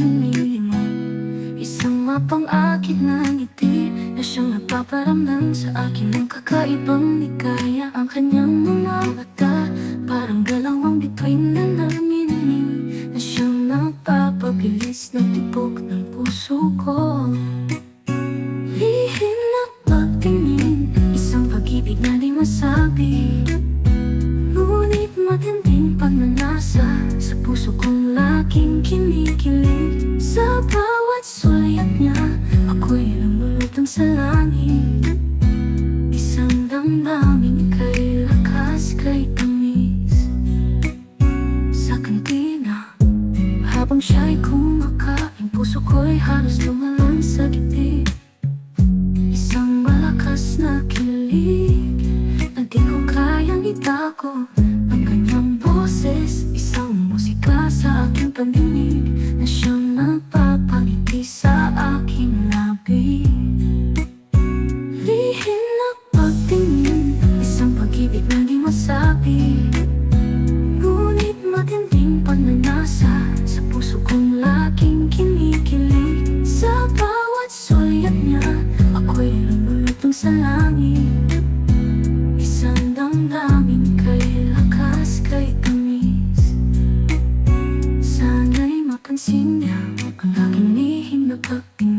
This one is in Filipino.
nililimo. Isang mapang-akit na ngiti na siyang nagpaparamdam sa akin ng kakaibang ligaya. Ang kanyang mga mata parang dalawang bituin na namimili, na siyang nagpapabilis ng tibok ng puso ko. Lihim na pagtingin, isang pag-ibig na di masabi, ngunit matinding pagnanasa sa puso kong laging kinikilig. Sa bawat sulyap niya, ako'y lumulutang sa langit. Isang damdamin kay lakas, kay tamis. Sa kantina, habang siya'y kumakain, puso ko'y halos lumalang sa gitid. Isang malakas na kilig na di ko kayang itago. Ang kanyang boses, isang musika sa aking pandinig, na siyang nagpapangiti sa aking labi. Lihim na pagtingin, isang pag-ibig na di masabi, ngunit matinding pagnanasa sa puso kong laging kinikilig. Sa bawat sulyap niya, ako'y lumulutang sa langit. Isang damdamin kay lakas, kay tamis. Sana'y mapansin niya ang aking lihim na pagtingin.